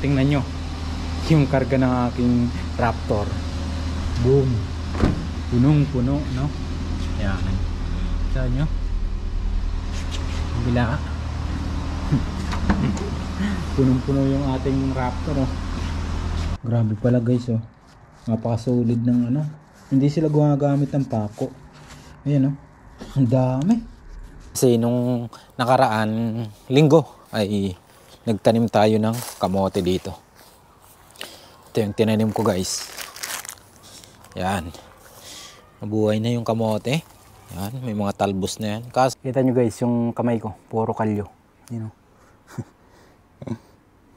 tingnan nyo yung karga ng aking Raptor. Boom, punong puno, no? Yan, saan nyo? Bila punong puno yung ating Raptor, oh. Grabe pala guys, oh. Napakasolid ng ano. Hindi sila gumagamit ng pako. Ayan, oh. Ang dami. Kasi nung nakaraan linggo ay nagtanim tayo ng kamote dito. Ito yung tinanim ko guys. Yan. Nabuhay na yung kamote. Yan. May mga talbos na yan. Kasi kita nyo guys yung kamay ko. Puro kalyo. You know?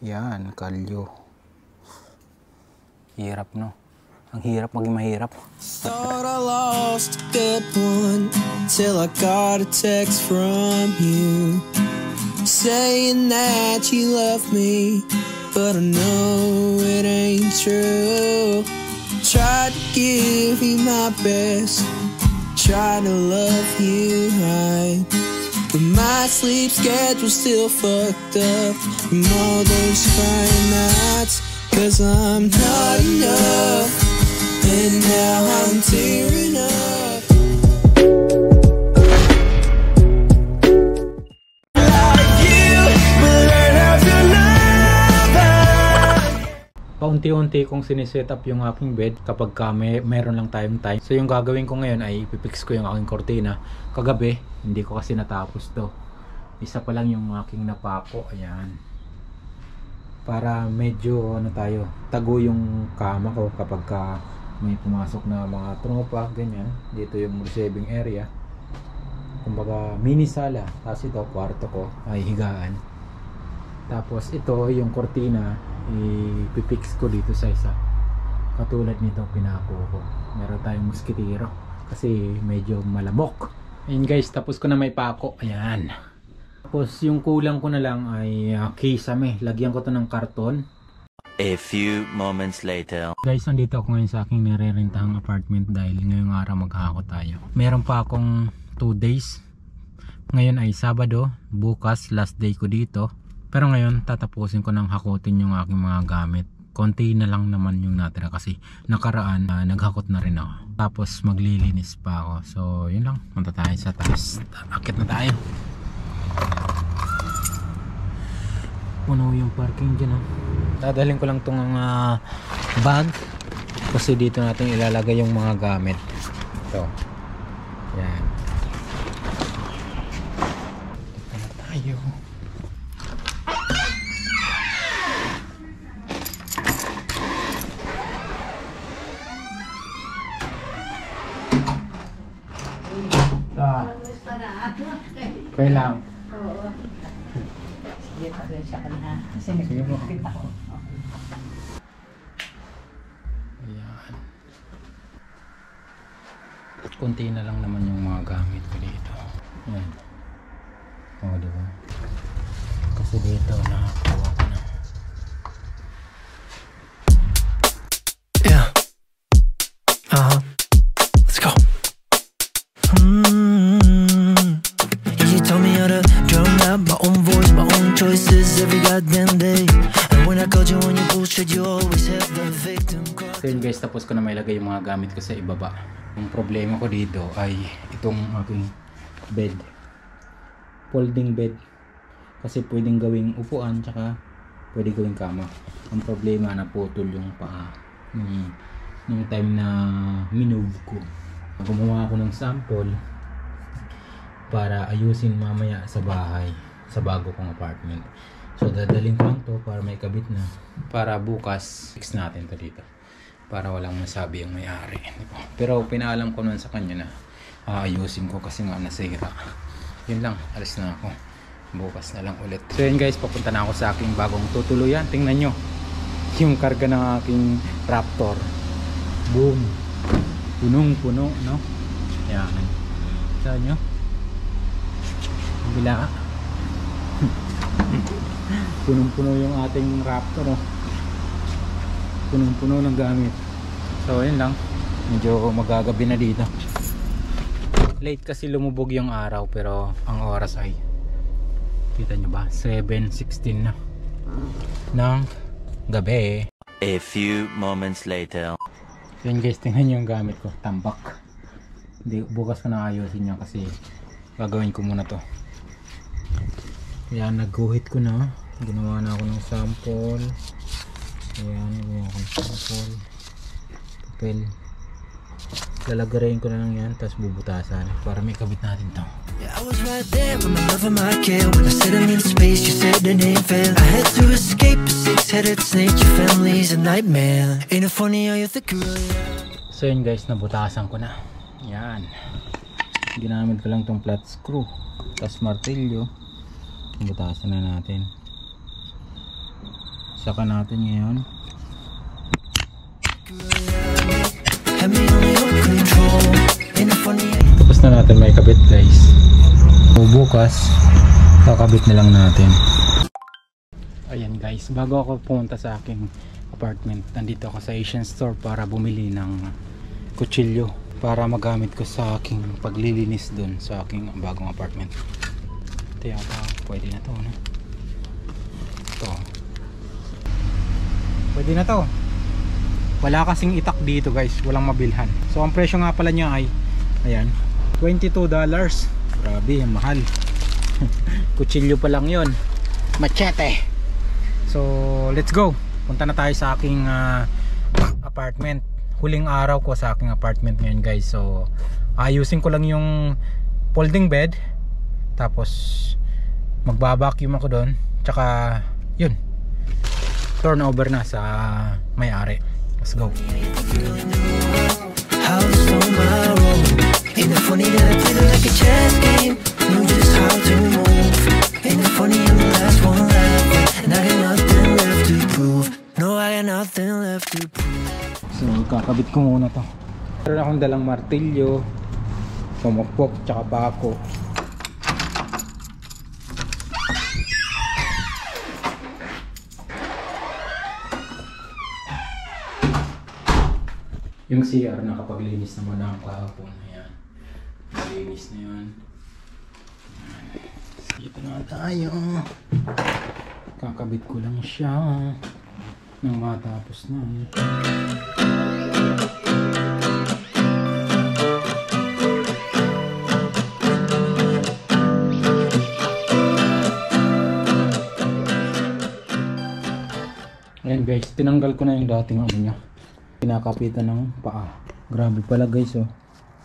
Yan. Kalyo. Hirap no. Ang hirap maging mahirap. Thought I lost a good one till I got a text from you saying that you love me, but I know it ain't true. Tried to give you my best, tried to love you right, but my sleep schedule's still fucked up from all those crying nights. 'Cause I'm not enough, and now I'm tearing up. Paunti-unti kong siniset up yung aking bed kapag meron lang tayong time. So yung gagawin ko ngayon ay ipipix ko yung aking kortina. Kagabi, hindi ko kasi natapos to. Isa pa lang yung aking napako. Ayan. Para medyo ano tayo, tago yung kama ko kapag may pumasok na mga tropa, ganyan. Dito yung receiving area. Kumbaga mini sala. Tapos ito, kwarto ko ay higaan. Tapos ito yung kortina, ipipix ko dito sa isa. Katulad nito pinako ko. Meron tayong muskitero kasi medyo malamok. Ayun guys, tapos ko na may pako. Ayan. Tapos yung kulang ko na lang ay kisame. Lagyan ko to ng karton. A few moments later. Guys, nandito ako ngayon sa aking nirerentahang apartment dahil ngayong araw maghahakot tayo. Meron pa akong 2 days. Ngayon ay Sabado, bukas last day ko dito. Pero ngayon tatapusin ko ng hakutin yung aking mga gamit. Konti na lang naman yung natira kasi nakaraan naghakot na rin ako. Tapos maglilinis pa ako. So yun lang, punta tayo sa taas. Akit na tayo. Puno yung parking dyan, oh. Dadalhin ko lang itong bag kasi dito natin ilalagay yung mga gamit. Ito. Yan. Dito na tayo. Okay lang. Oo. Sige, pasensya ka na. Kasi Sige mo. nagpipit ako. Ayan. Kunti na lang naman yung mga gamit ko dito. Ayan. O, diba? Kasi dito nakakuha ko na. Yeah. Let's go. You told me how to drum out my own voice, my own choices every goddamn day. And when I called you on your bullshit, you always have the victim cry. So yun guys, tapos ko na may lagay yung mga gamit ko sa ibaba. Yung problema ko dito ay itong aking bed. Folding bed. Kasi pwedeng gawing upuan, tsaka pwede gawing kama. Ang problema, naputol yung paa. Nung time na minove ko. Gumawa ako ng sample para ayusin mamaya sa bahay, sa bago kong apartment. So dadalhin ko lang to para may kabit na, para bukas fix natin to dito para walang masabi yung may-ari. Pero pinaalam ko nun sa kanya na ayusin ko kasi nga nasira. Yun lang, alis na ako, bukas na lang ulit. So yun guys, papunta na ako sa aking bagong tutuluyan. Tingnan nyo yung karga ng aking Raptor. Boom, punong puno, no? Yan, saan nyo? Bila punong-puno yung ating Raptor, oh. Punong-puno ng gamit. So ayun lang, medyo magagabi na dito. Late kasi lumubog yung araw, pero ang oras ay, kita nyo ba, 7:16 na ng gabi. A few moments later. So yun guys, tingnan nyo yung gamit ko, tambak. Hindi, bukas ko na ayusin yan kasi gagawin ko muna to. Kaya nagguhit ko na, ginawa na ako ng sample. Ayan, ginawa ko ng sample, papel. Lalagarin ko na lang yan, tapos bubutasan para may kabit natin to. Yeah, I was right there with my love and my care. When I said I'm in space, you said the name fell. I had to escape a six-headed snake. Your family's a nightmare. Ain't it funny how you think you really are? So yun guys, nabutasan ko na. Yan. Ginamit ko lang tong flat screw, tapos martilyo. Butasan na natin. Saka natin ngayon. Tapos na natin may kabit guys. So bukas kakabit na lang natin. Ayan guys, bago ako pumunta sa aking apartment, nandito ako sa Asian Store para bumili ng kutsilyo para magamit ko sa aking paglilinis dun sa aking bagong apartment. Ito yata, pwede na to, no? Ito pwede na to. Wala kasing itak dito guys, walang mabilhan. So ang presyo nga pala niya ay ayan, $22. Grabe, ang mahal. Kutsilyo pa lang yun, machete. So let's go, punta na tayo sa aking apartment. Huling araw ko sa aking apartment ngayon guys. So ayusin ko lang yung folding bed, tapos magbabacuum ako doon, tsaka yun, turnover na sa may-ari. Let's go. Ain't it funny that I played it like a chess game? Knew just how to move. Ain't it funny I'm the last one left, and I got nothing left to prove. No, I got nothing left to prove. So kakabit ko muna to. Meron akong dalang martilyo, pumukpok, tsaka bako. Yung CR nakapaglinis naman ang kahapon. Ayan, malinis na yun. Dito na tayo. Kakabit ko lang siya nang matapos na. Ayan guys, tinanggal ko na yung dating ano niya, pinakapitan ng paa. Grabe pala guys, oh,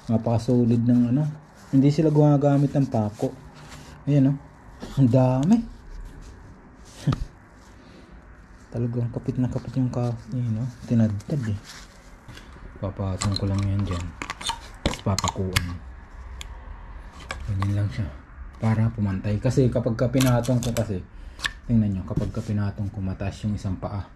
napaka-solid ng ano. Hindi sila gumagamit ng pako. Ayan oh, ang dami. Talagang kapit na kapit yung no? Tinadtad eh. Papatong ko lang yan dyan, tapos papakuan. Ganyan lang siya para pumantay. Kasi kapag pinatong ko, kasi tingnan nyo, kapag pinatong ko mataas yung isang paa.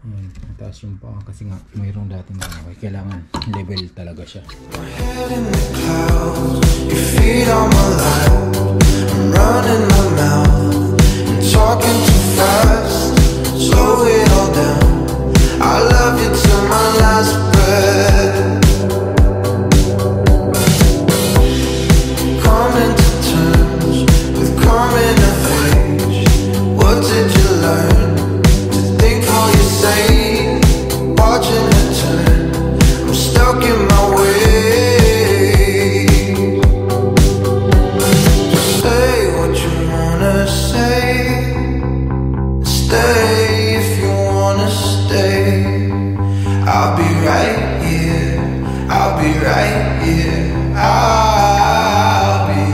Ayan, mataas yung paa kasi nga mayroong dating okay. Kailangan level talaga siya. Head in the clouds, your feet on my lap. I'm running my mouth and talking too fast. Slow it all down. I love you till my last breath. Coming to terms with coming of age. What did you learn to think for you say? Watching her turn, I'm stuck in my way. Just say what you wanna say. Stay if you wanna stay. I'll be right here. I'll be right here. I'll be.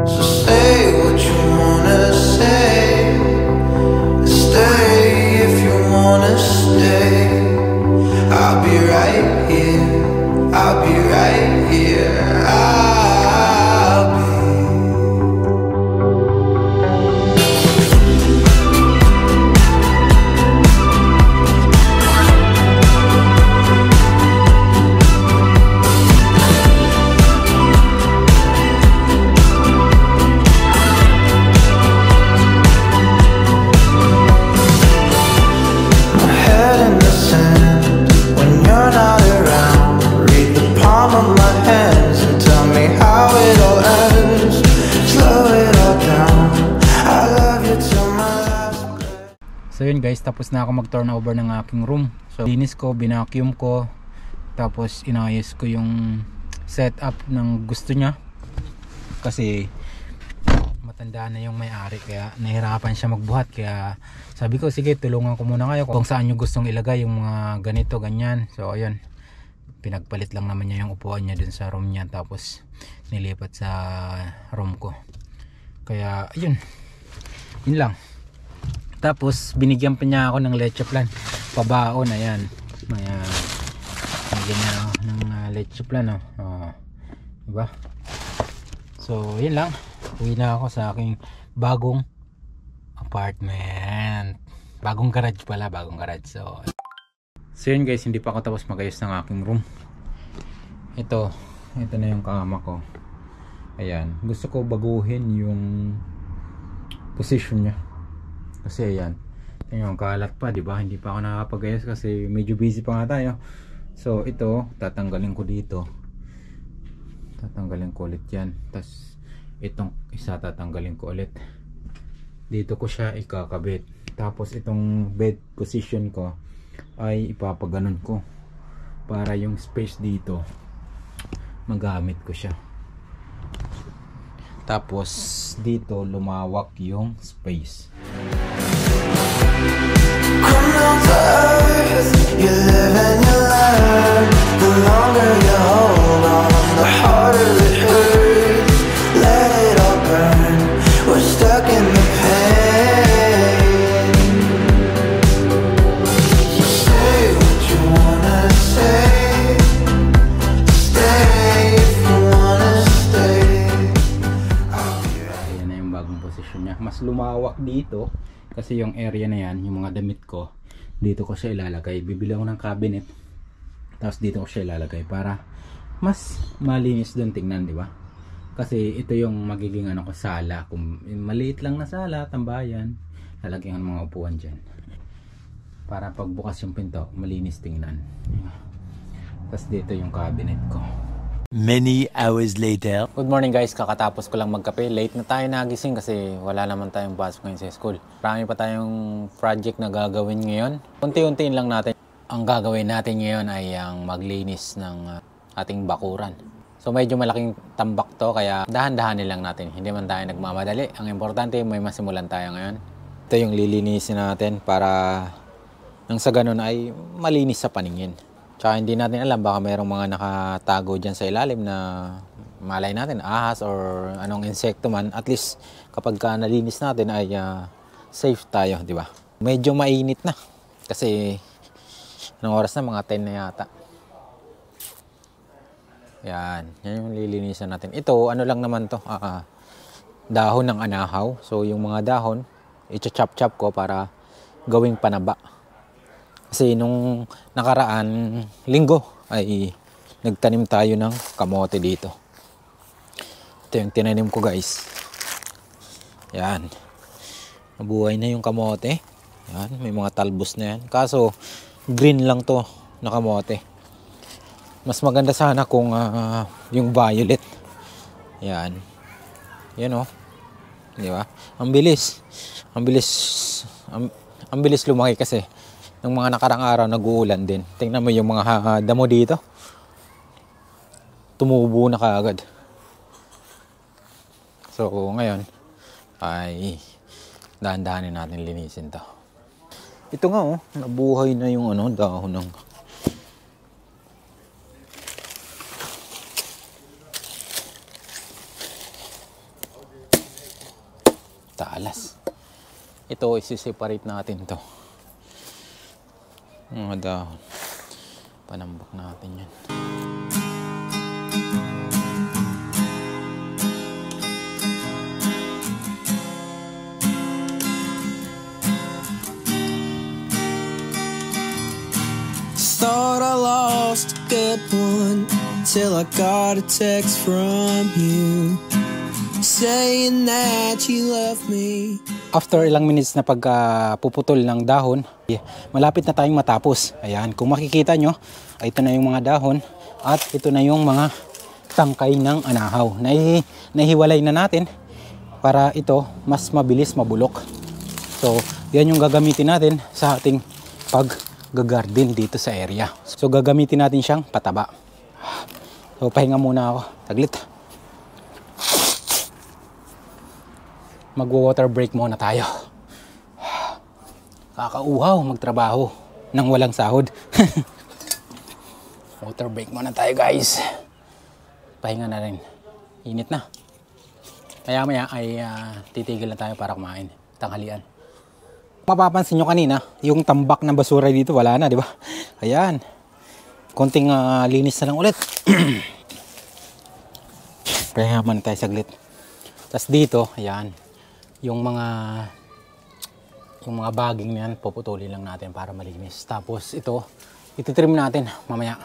So say what you wanna say. Stay if you wanna stay. I'll be right here. I'll be right here. I'll be. So yun guys, tapos na ako mag turnover ng aking room. So linis ko, binacuum ko, tapos inayos ko yung setup ng gusto niya. Kasi matanda na yung may-ari, kaya nahirapan siya magbuhat. Kaya sabi ko, sige, tulungan ko muna kayo kung saan nyo gustong ilagay yung mga ganito, ganyan. So ayun, pinagpalit lang naman niya yung upuan niya dun sa room niya, tapos nilipat sa room ko. Kaya ayun, yun lang. Tapos binigyan pa niya ako ng leche plan, pabaon. Ayan, binigyan niya ako ng leche plan, diba? So yun lang, uwi na ako sa aking bagong apartment, bagong garage pala, bagong garage. So yun guys, hindi pa ako tapos magayos ng aking room. Ito na yung kama ko. Ayan, gusto ko baguhin yung position niya. Kasi ayan, yung kalat pa, diba? Hindi pa ako nakapagayos kasi medyo busy pa nga tayo. So ito, tatanggalin ko dito. Tatanggalin ko ulit yan. Tapos itong isa tatanggalin ko ulit. Dito ko siya ikakabit. Tapos itong bed position ko ay ipapaganon ko para yung space dito magamit ko siya. Tapos dito lumawak yung space. Come down to earth, you live and you learn. The longer you hold on, the harder it hurts. Let it all burn, we're stuck in the pain. So say what you wanna say, stay if you wanna stay. Ayan na yung bagong posisyon niya. Mas lumawak dito kasi yung area na yan, yung mga damit ko, dito ko siya ilalagay. Bibili ako ng cabinet, tapos dito ko siya ilalagay para mas malinis doon tingnan, di ba? Kasi ito yung magiging ano ko, sala. Kung maliit lang na sala, tambayan, lalagyan ng mga upuan dyan para pagbukas yung pinto, malinis tingnan. Tapos dito yung cabinet ko. Many hours later. Good morning guys, kakatapos ko lang magkape. Late na tayo nagising kasi wala naman tayong pasok ngayon sa school. Marami pa tayong project na gagawin ngayon. Unti-untiin lang natin. Ang gagawin natin ngayon ay ang maglinis ng ating bakuran. So medyo malaking tambak to, kaya dahan-dahanin lang natin. Hindi man tayo nagmamadali. Ang importante, may masimulan tayo ngayon. Ito yung lilinisin natin para nang sa ganun ay malinis sa paningin. Tsaka hindi natin alam, baka mayroong mga nakatago dyan sa ilalim na malay natin, ahas or anong insekto man. At least kapag ka nalinis natin ay safe tayo, di ba? Medyo mainit na kasi anong oras na, mga 10 na yata. Yan yung lilinisan natin. Ito, ano lang naman to, dahon ng anahaw. So yung mga dahon, i-chop-chop ko para gawing panaba. Kasi nung nakaraan linggo ay nagtanim tayo ng kamote dito. Ito yung tinanim ko guys. Yan. Nabuhay na yung kamote. Yan. May mga talbos na yan. Kaso green lang to na kamote. Mas maganda sana kung yung violet. Yan. Yan o. Di ba? Ang bilis. Ang bilis lumaki kasi. Nung mga nakarang araw, nag-uulan din. Tingnan mo yung mga damo dito. Tumubo na kaagad. So, ngayon, ay dahan-dahanin natin linisin to. Ito nga, oh, nabuhay na yung dahon ng... talas. Ito, isi-separate natin to. Mga dahon. Panambak natin yan. Thought I lost a good one till I got a text from you saying that you love me. After ilang minutes na pagpuputol ng dahon, malapit na tayong matapos. Ayan, kung makikita nyo, ito na yung mga dahon at ito na yung mga tangkay ng anahaw. Nahihiwalay na natin para ito mas mabilis mabulok. So, yan yung gagamitin natin sa ating pag-garden dito sa area. So, gagamitin natin siyang pataba. So, pahinga muna ako. Saglit. Magwa-water break muna tayo. Kakauhaw magtrabaho nang walang sahod. Water break muna tayo, guys. Pahinga na rin. Init na. Maya-maya ay titigil na tayo para kumain. Tanghalian. Mapapansin nyo kanina, yung tambak ng basura dito wala na, di ba? Ayan. Konting linis na lang ulit. Pahinga muna tayo saglit. Tapos dito, ayan. Yung mga baging na yan, puputulin lang natin para malinis. Tapos ito, ititrim natin mamaya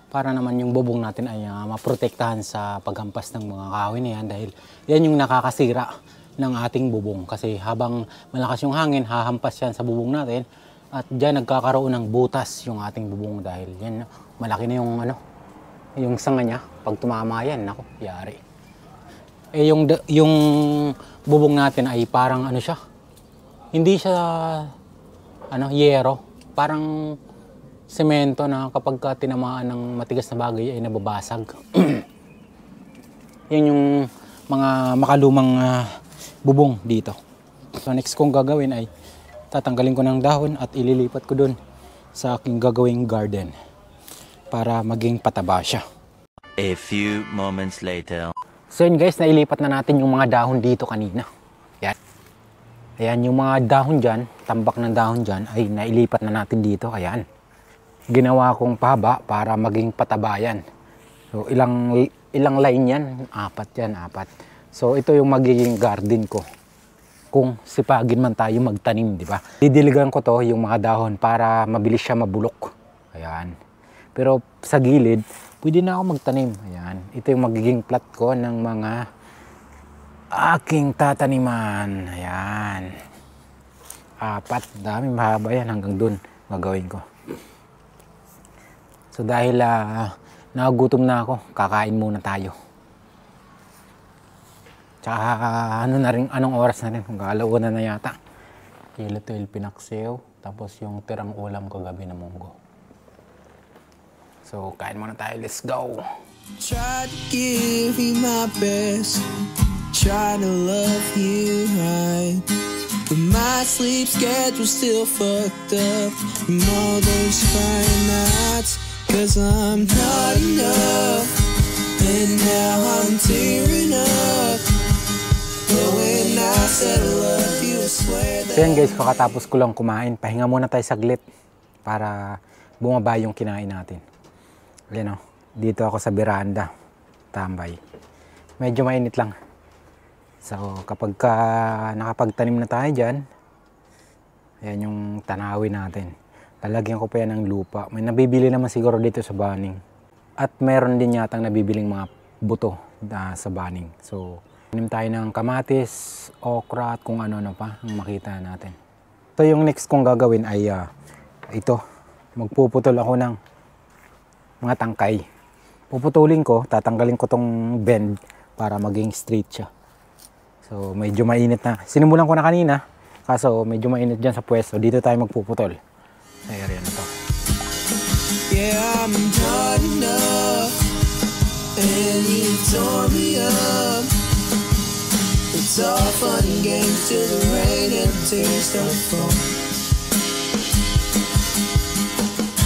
para naman yung bubong natin ay maprotektahan sa paghampas ng mga kahoy na yan, dahil yan yung nakakasira ng ating bubong. Kasi habang malakas yung hangin, hahampas yan sa bubong natin at dyan nagkakaroon ng butas yung ating bubong, dahil yan, malaki na yung sanga niya. Pag tumama yan, naku, yari. Yung bubong natin ay parang siya, hindi siya yero, parang semento na kapag tinamaan ng matigas na bagay ay nababasag. Yan yung mga makalumang bubong dito. So next kong gagawin ay tatanggalin ko ng dahon at ililipat ko dun sa aking gagawing garden para maging pataba siya. A few moments later. So yun guys, nailipat na natin yung mga dahon dito kanina. Yan. Ayan, yung mga dahon dyan, tambak ng dahon dyan, ay nailipat na natin dito. Ayan. Ginawa kong pahaba para maging pataba yan. So ilang line yan? 4 yan, 4. So ito yung magiging garden ko. Kung sipagin man tayo magtanim, di ba? Didiligan ko to, yung mga dahon, para mabilis siya mabulok. Ayan. Pero sa gilid, pwede na ako magtanim. Ayan. Ito yung magiging plot ko ng mga aking tataniman. Ayan. 4. Dami, mahaba yan. Hanggang dun gagawin ko. So dahil nagugutom na ako, kakain muna tayo. Tsaka anong oras na rin? Kung alauna na yata. Kilo 12 pinaksew. Tapos yung tirang ulam kagabi na munggo. So, kain muna tayo. Let's go! Tried to give you my best, tried to love you right, but my sleep schedule's still fucked up from all those Friday nights, 'cause I'm not enough, and now I'm tearing up, but when I said I love you, I swear that... So yan guys, kakatapos ko lang kumain. Pahinga muna tayo saglit para bumaba yung kinain natin. Ayan o, dito ako sa veranda, tambay. Medyo mainit lang. So kapag nakapagtanim na tayo dyan, ayan yung tanawin natin. Lalagyan ko pa yan ng lupa. May nabibili naman siguro dito sa Baning. At meron din yatang nabibiling mga buto sa Baning. So tanim tayo ng kamatis, okra at kung ano-ano pa ang makita natin. So yung next kong gagawin ay ito. Magpuputol ako ng mga tangkay. Puputulin ko, tatanggalin ko tong bend para maging straight siya. So medyo mainit na. Sinimulan ko na kanina, kaso medyo mainit dyan sa pwesto. Dito tayo magpuputol sa area na to. Yeah, I'm not enough, and you tore me up. It's all fun and games till the rain and the tears start falling.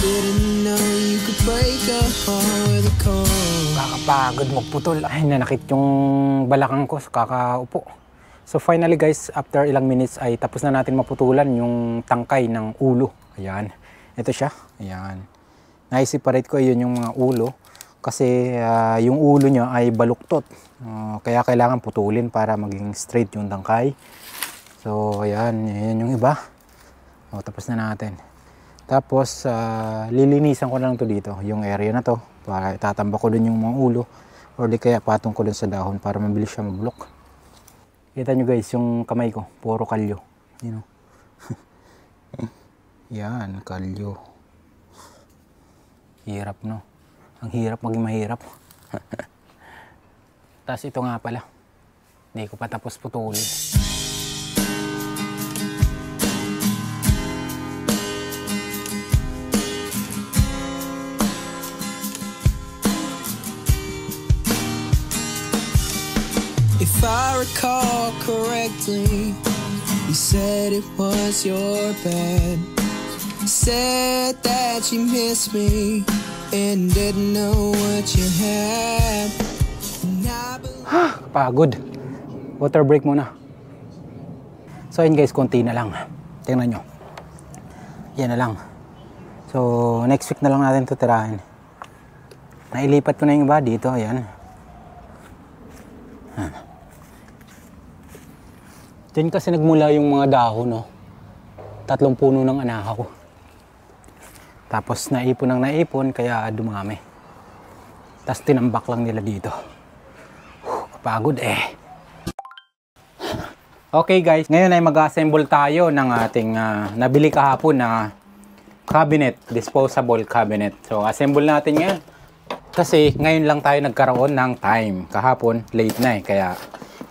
Didn't know you could break a heart with a cold. Kakapagod magputol. Ay, nanakit yung balakang ko sa kakaupo. So finally guys, after ilang minutes ay tapos na natin maputulan yung tangkay ng ulo. Ayan. Ito siya. Ayan. Na-separate ko yun yung mga ulo. Kasi yung ulo niya ay baluktot. Kaya kailangan putulin para maging straight yung tangkay. So ayan. Ayan yung iba. Tapos na natin. Tapos, lilinisan ko lang to dito, yung area na to, para itatambak ko dun yung mga ulo, or di kaya patong ko dun sa dahon para mabilis siya mabulok. Kita nyo guys, yung kamay ko, puro kalyo. You know? Yan, kalyo. Hirap no? Ang hirap maging mahirap. Tapos ito nga pala, hindi ko pa tapos putulin. recall correctly, you said it was your bed. Said that you missed me and didn't know what you had. And I believe Pagod. Water break muna. So ayun guys, konti na lang. Tingnan nyo. Yan na lang. So next week na lang natin ito tirahin. Nailipat ko na yung iba dito. Ayan. Diyan kasi nagmula yung mga dahon, no? 3 puno ng anahaw ko. Tapos naipon ng naipon, kaya dumami. Tapos tinambak lang nila dito. Kapagod eh. Okay guys, ngayon ay mag-assemble tayo ng ating nabili kahapon na cabinet, disposable cabinet. So assemble natin ngayon. Kasi ngayon lang tayo nagkaroon ng time. Kahapon, late na eh. Kaya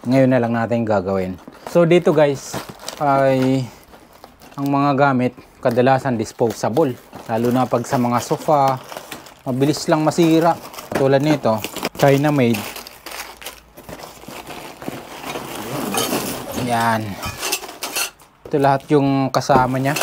ngayon na lang natin gagawin. So dito guys, ay ang mga gamit kadalasan disposable. Lalo na pag sa mga sofa, mabilis lang masira. Tulad nito, China made. Yan. Ito lahat yung kasama niya.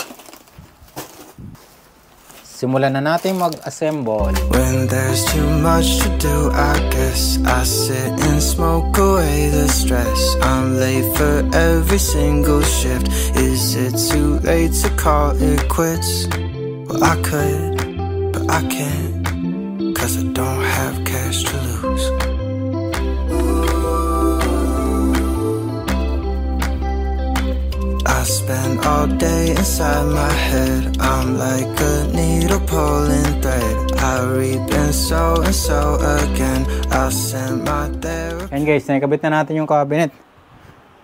Simulan na natin mag-assemble. when there's too much to do, I guess I sit and smoke away the stress. I'm late for every single shift. Is it too late to call it quits? Well, I could, but I can't, 'cause I don't have cash to lose. I spend all day inside my head. I'm like a needle pulling thread. I reap and sow again. I'll send my therapy. And guys, nakikabit na natin yung cabinet.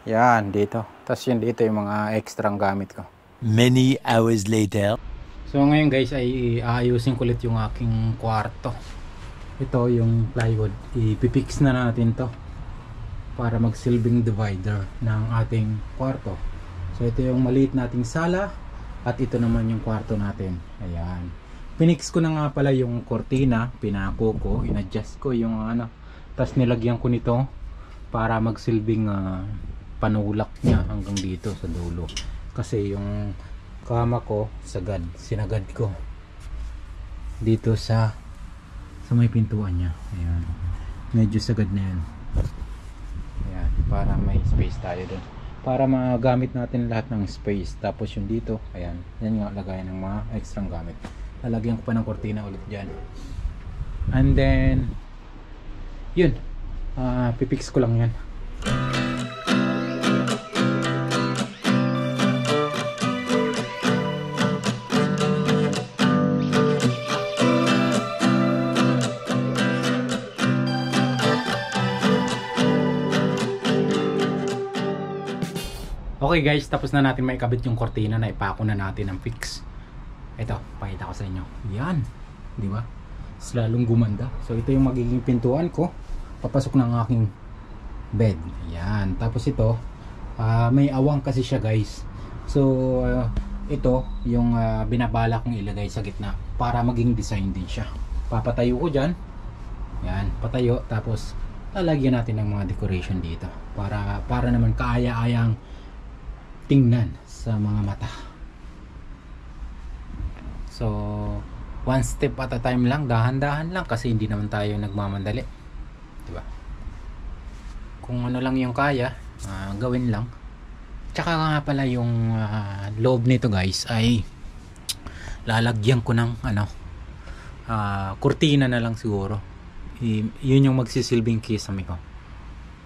Yan, dito. Tapos yun dito yung mga extrang gamit ko. Many hours later. So ngayon guys ay aayusin ko ulit yung aking kwarto. Ito yung plywood. Ipipix na natin to para magsilbing divider ng ating kwarto. So ito yung maliit nating sala at ito naman yung kwarto natin. Ayan. Pinix ko na nga pala yung kortina, pinako ko, inadjust ko yung tapos nilagyan ko nito para magsilbing panulak niya hanggang dito sa dulo. Kasi yung kama ko sinagad ko dito sa may pintuan niya. Ayan. Medyo sagad na yan. Ayan, para may space tayo dun. Para magamit natin lahat ng space. Tapos yung dito, ayan, yan nga lagayan ng mga extrang gamit. Lalagyan ko pa ng kortina ulit dyan. And then yun, pipix ko lang yan. Okay guys, tapos na natin maikabit yung kortina na ipako na natin ang fix. Ito, pakita ko sa inyo. Yan, di ba? Lalong gumanda. So ito yung magiging pintuan ko papasok ng aking bed. Yan, tapos ito may awang kasi siya guys. So ito yung binabala kong ilagay sa gitna para maging design din siya. Papatayo ko dyan. Yan, patayo. Tapos lalagyan natin ng mga decoration dito para naman kaaya-ayang tingnan sa mga mata. So one step at a time lang, dahan-dahan lang kasi hindi naman tayo nagmamandali, diba? Kung ano lang yung kaya, gawin lang. Tsaka nga pala yung loob nito guys ay lalagyan ko ng kurtina na lang siguro. Yun yung magsisilbing kisame ko.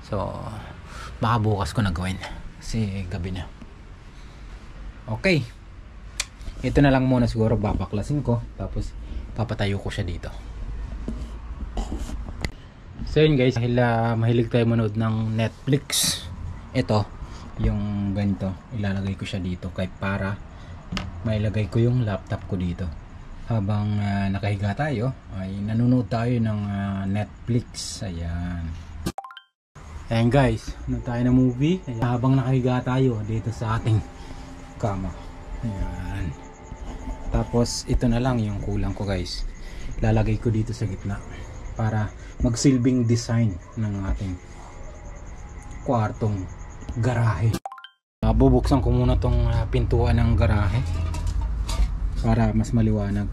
So baka bukas ko na gawin kasi gabi na. Okay, ito na lang muna siguro, babaklasin ko tapos papatayo ko siya dito. So yun guys, dahil mahilig tayo manood ng Netflix, ito yung ganito, ilalagay ko siya dito kahit para mailagay ko yung laptop ko dito habang nakahiga tayo ay nanonood tayo ng Netflix. Ayan. Ayan guys, nanonood tayo ng movie. Ayan, habang nakahiga tayo dito sa ating kama. Ayan. Tapos ito na lang yung kulang ko guys, lalagay ko dito sa gitna para magsilbing design ng ating kwartong garahe. Bubuksan ko muna tong pintuan ng garahe para mas maliwanag.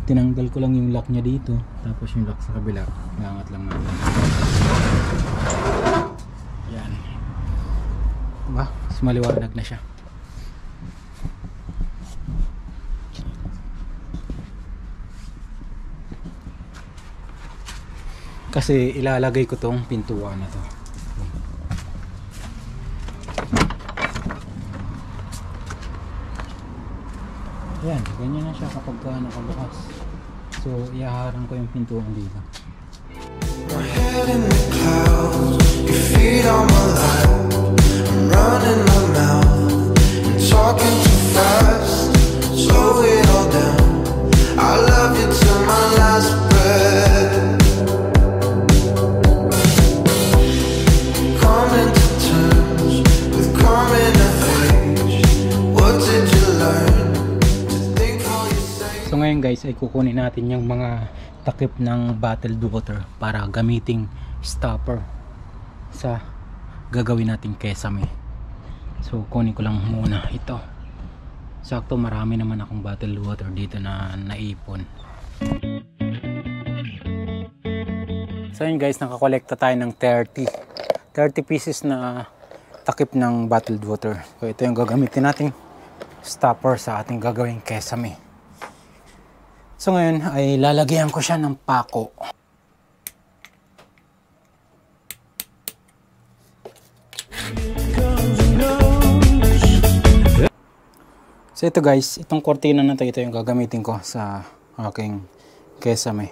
Tinanggal ko lang yung lock niya dito, tapos yung lock sa kabila iangat lang natin. Yan, diba? Mas maliwanag na siya. Kasi ilalagay ko tong pintuan na to. Yan, ganyan na siya kapag nakabukas. So, iaharang ko yung pintuan dito. My head in the clouds, your feet on my lap. I'm running my mouth and talking too fast. Slow it all down. I love you till my last breath. Coming to terms with coming of age. What did you learn to think how you say? So ngayon guys ay kukunin natin yung mga takip ng bottled water para gamiting stopper sa gagawin nating kesame. So kunin ko lang muna ito. Sakto marami naman akong bottled water dito na naipon. So yun guys, nakakolekta tayo ng 30 pieces na takip ng bottled water. So ito yung gagamitin nating stopper sa ating gagawing kesame. So ngayon ay lalagyan ko siya ng pako. So ito guys, itong kortina na ito yung gagamitin ko sa aking kesame.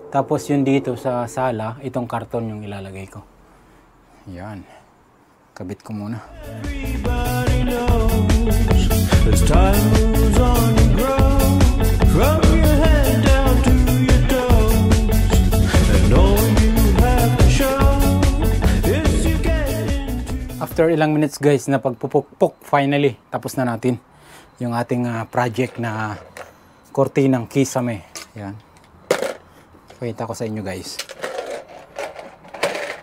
Tapos yun dito sa sala, itong karton yung ilalagay ko. Yan. Kabit ko muna. As time moves on, you grow from your head down to your toes, and all you have to show is you get into. After ilang minutes guys na pagpupukpok, finally tapos na natin yung ating project na kortinang kisame. Yan. Pakita ko sa inyo guys.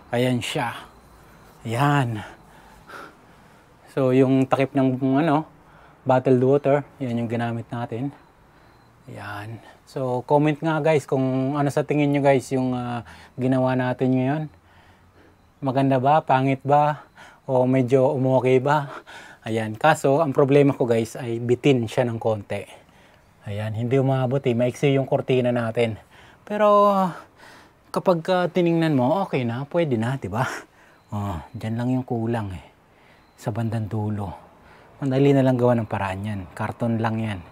Ayan siya. Ayan. So yung takip ng bottled water, yan yung ginamit natin. Ayan. So comment nga guys kung ano sa tingin nyo guys yung ginawa natin ngayon. Maganda ba? Pangit ba? O medyo umokay ba? Ayan. Kaso ang problema ko guys ay bitin siya ng konti. Ayan. Hindi umabot eh. Maiksi yung kortina natin. Pero kapag tiningnan mo, okay na. Pwede na, diba? Oh, dyan lang yung kulang eh. Sa bandang dulo. Madali na lang gawa ng paraan yan. Karton lang yan.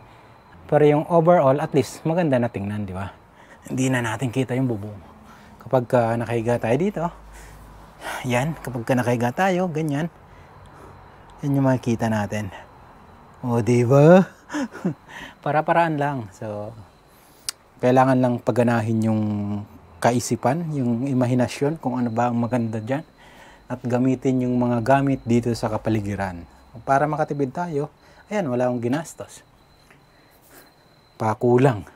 Pero yung overall, at least maganda na tingnan, di ba? Hindi na natin kita yung bubong. Kapag nakahiga tayo dito, yan. Kapag nakahiga tayo, ganyan. Yan yung makikita natin. O, di ba? Para-paraan lang. So, kailangan lang pagganahin yung kaisipan, yung imahinasyon, kung ano ba ang maganda dyan. At gamitin yung mga gamit dito sa kapaligiran. Para makatipid tayo, ayan, wala akong ginastos. Pakulang.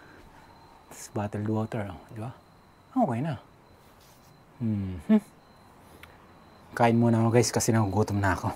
Tapos bottled water, di ba? Okay na. Kain muna ako guys kasi nagugutom na ako.